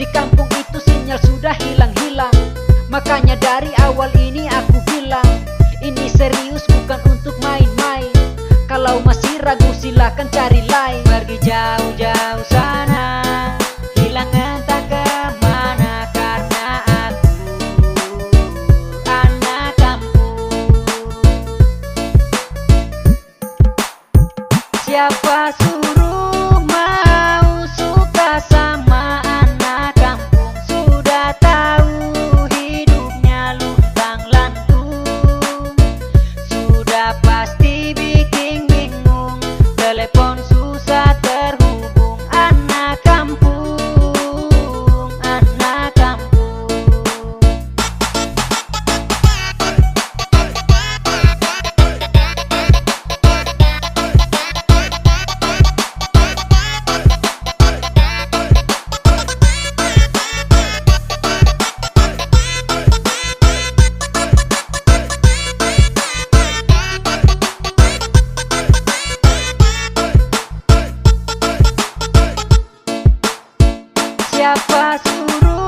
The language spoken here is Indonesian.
Di kampung itu sinyal sudah hilang-hilang. Makanya dari awal ini aku bilang, ini serius bukan untuk main-main. Kalau masih ragu silakan cari lain. Pergi jauh-jauh sana, hilang entah kemana. Karena aku anak kampung. Siapa suruh mau suka sama anak kampung? Sudah tahu hidupnya luntang lantung. Sudah pasti bikin bingung, telepon susah terhubung. Anak kampung, anak kampung. Siapa suruh